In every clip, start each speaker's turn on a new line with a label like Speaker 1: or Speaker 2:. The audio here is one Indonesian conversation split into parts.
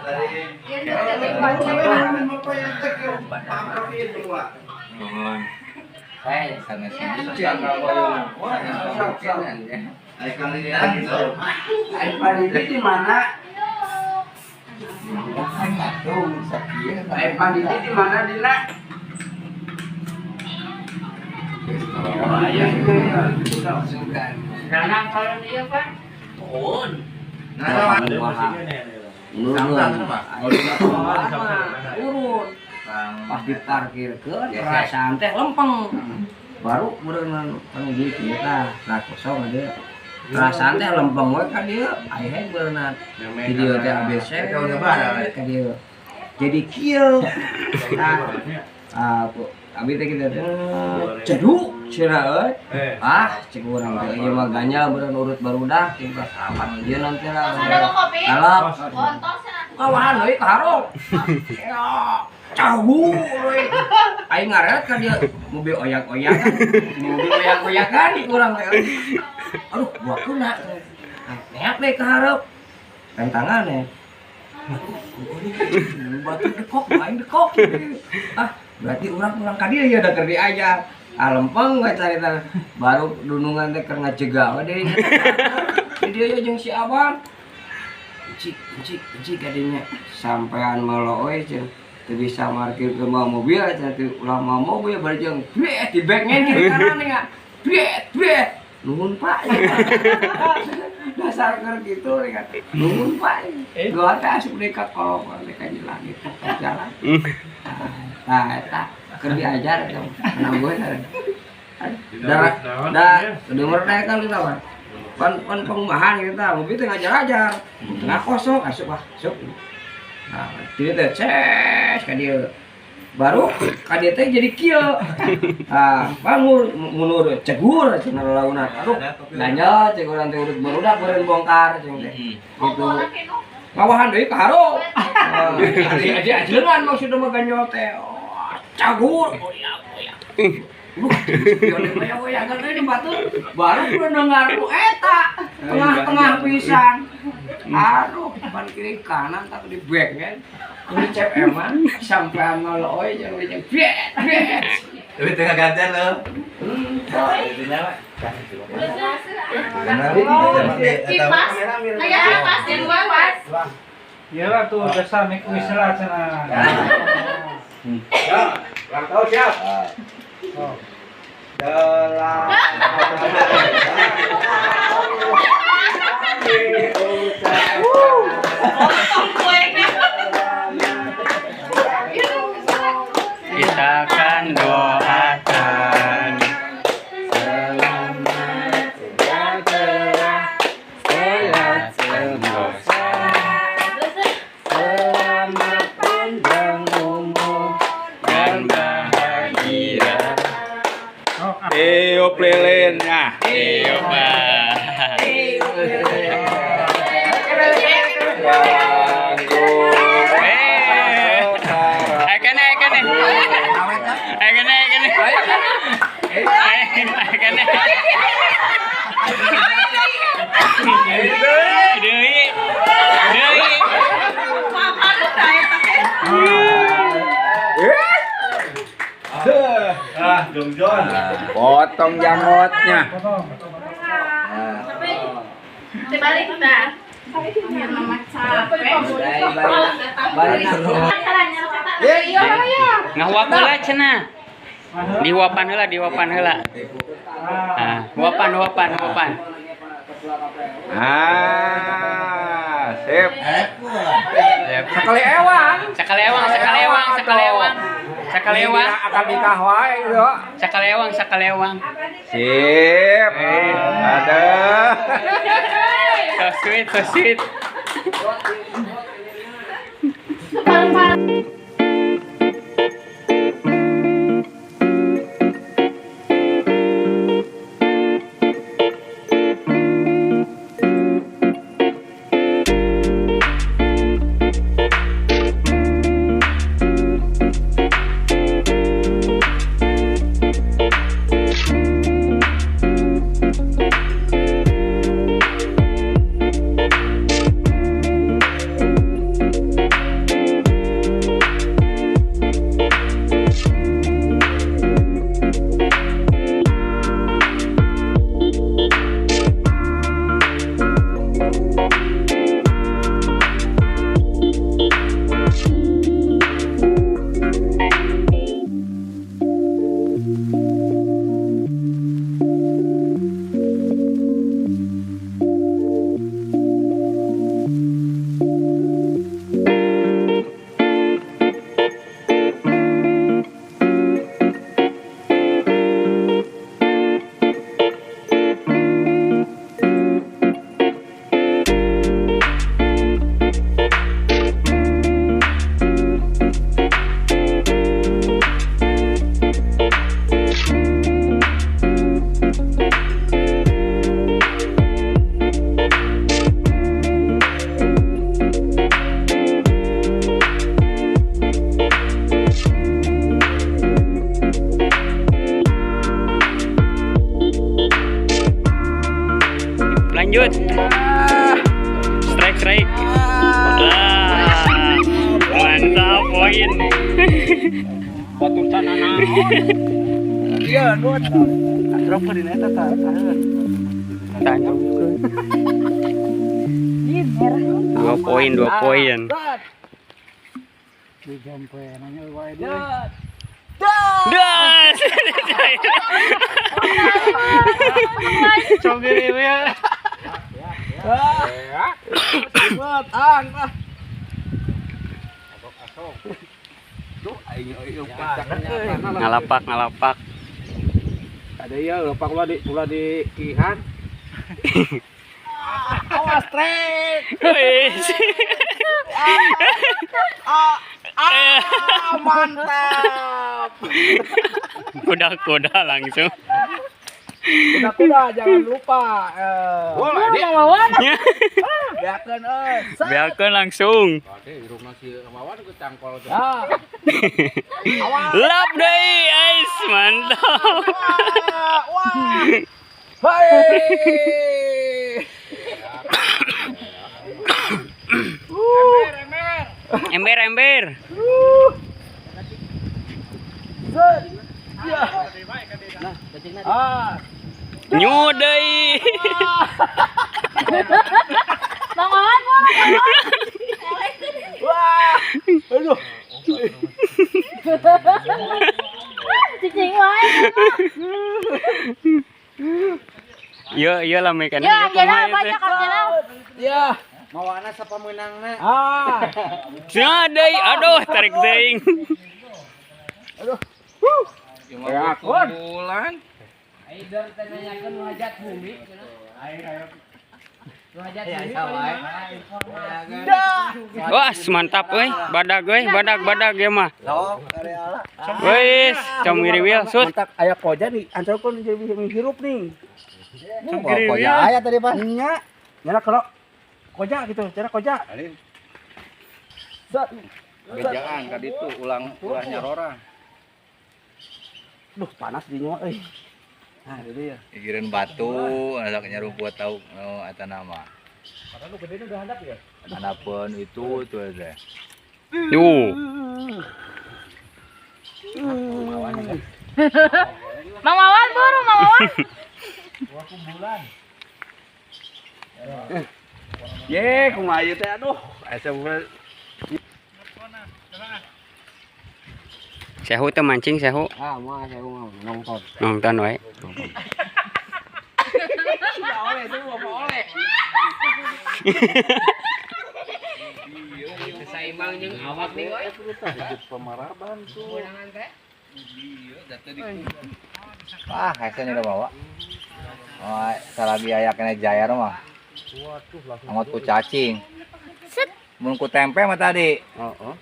Speaker 1: Saya sana sini.
Speaker 2: Pandidi di mana? Pandidi di mana Dina?
Speaker 3: Nanang kalau dia Pak.
Speaker 2: Urut pas diparkirkeun perasaan teh lempeng baru berenang panggil kita nah kosong aja perasaan teh lempeng we ka dieu aya berenang di dieu teh ABC ka dieu jadi kieu abi teh kita ceduk cenah euy cek urang teh ieu mah ganyal beureun urut barudak tinggal sahabat ieu nanti lah kalap kawan euy kaharok cahu euy aing ngaret ka dia mobil oyak-oyakan mobil oyak-oyakan di urang teh aduh buakeuna neak deui kaharep tantangan batu dekok aing dekok berarti urang ka dieu ya da keur diajar lempeng we carita baru dunungan teh keur ngacegah we deui di dieu jeung si abang cik kadinya sampean melo we cenah teu bisa parkir ke mobil cenah teu ulah mobil bari jeung bret di backnya kiri kanan nya bret nuhun Pak dasar keur kitu nya nuhun Pak gua teh asup deui ka kolong ka jalan gitu jalan eta keur diajar eta menang gue denger teh kan kita pan pengbahan kita mobil teh ngajar-ajar tengah kosong asup nah dia teh ces ka dieu baru ka dieu teh jadi kieu bangun mundur cegur cenah launa aduh ganjel cek urang teh urut barudak beureun bongkar cenah teh gitu ngawahan deui ka haro adi ajeungan maksudna mah ganjel teh cagur goyang-goyang di batu baru mendengar ku eta tengah-tengah pisan aduh depan kiri kanan tak di backnya ini cep eman sampai ngeloy jeung bret
Speaker 1: Tapi tengah gantian lo.
Speaker 3: Kipas, aya kipas di luar was.
Speaker 4: Iyalah tuh biasa make wis lah cenah.
Speaker 2: Ya, tahu siap. Dalam
Speaker 5: kita akan doakan
Speaker 2: selamat sejahtera, sehat sentosa, selamat panjang umur dan bahagia.
Speaker 5: tiup lilinnya tiup potong jamotnya.
Speaker 3: Dibalik dah. Biar mama capek. Balik.
Speaker 5: Ngahuap heula cenah. Dihuapan heula. Ah, huapan.
Speaker 2: Sip.
Speaker 5: Sakalewang.
Speaker 2: Akan nikah wae yo.
Speaker 5: Sakalewang.
Speaker 2: Sip. Aduh.
Speaker 5: So sweet.
Speaker 3: Parang-parang.
Speaker 5: poin.
Speaker 4: Batusan anak.
Speaker 2: Iya, dua. Drop di neta ta.
Speaker 5: Tanya. 2 poin, 2 poin.
Speaker 4: Di jampe nanya wae
Speaker 5: Das. Congir ini ya.
Speaker 2: Buat ang.
Speaker 5: Ngalapak, ngalapak.
Speaker 2: Ada ya, lepak ulah di ihan. Awas trek.
Speaker 5: Wis.
Speaker 2: Mantap.
Speaker 5: Kuda-kuda langsung.
Speaker 2: Kuda-kuda jangan lupa. Biarkan
Speaker 5: Biarkan langsung. Lap deh, guys. Mantap. Ember, ember. Nyudai.
Speaker 3: Bang Wawan,
Speaker 2: Aduh.
Speaker 3: cicing wae.
Speaker 5: Iya lah mekanik.
Speaker 3: Ya, jangan banyak karena.
Speaker 2: Ya.
Speaker 1: Mawana siapa menangnya?
Speaker 5: Nyudai. Aduh, tarik deing.
Speaker 2: Ya, kon.
Speaker 1: Bulan.
Speaker 2: Aidon tanyakan wajat bumi. Wajat bumi.
Speaker 5: Wah, mantap euy. Badag euy, badag ya mah. Wis, comiri wil sut.
Speaker 2: Mantap aya koja nih, antarkan jadi menghirup nih.
Speaker 5: Comiri wil.
Speaker 2: Aya tadi Pak. Nya. Nyala kalau koja gitu, cara koja.
Speaker 1: Gejaan tadi tuh ulahnya Rora.
Speaker 2: Duh, panas di nyawa euy. Nah, itu ya.
Speaker 1: Ikirin batu, anaknya rumput tahu eta nama.
Speaker 2: Padahal lu gede udah hadap ya.
Speaker 1: Anapun itu tuh aja.
Speaker 5: Yuh.
Speaker 3: Mang Wawan buru, Mang Wawan.
Speaker 2: Ye, kumaha ieu teh aduh. Asa
Speaker 5: Sehu teh mancing sehu.
Speaker 2: mah saya mau nonton.
Speaker 5: Nonton wae.
Speaker 2: Oleh itu apa oleh. Saimbang jeung awak nih we. Pemaraban tuh.
Speaker 1: Ah, hasilnya udah bawa. Oh, salah biaya kena jaya mah.
Speaker 2: Waduh, langsung.
Speaker 1: Amat ku cacing. Mun ku tempe mah tadi.
Speaker 2: Heeh.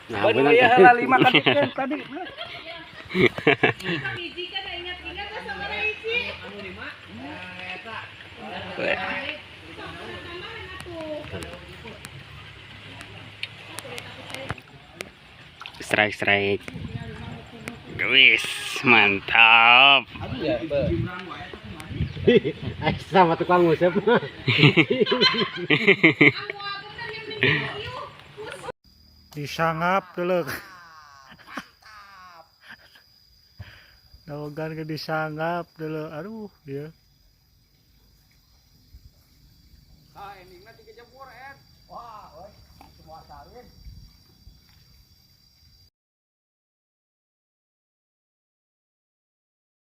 Speaker 5: Nah,
Speaker 2: Bener ya lah 5 kan tadi.
Speaker 5: Strike. Wis, mantap.
Speaker 2: Sama tukang ngusep.
Speaker 4: disangap dulu. Dawagan ke disangap dulu. Aduh, dia.
Speaker 2: Ah, endingna 3 jam 4 Wah, semua salin.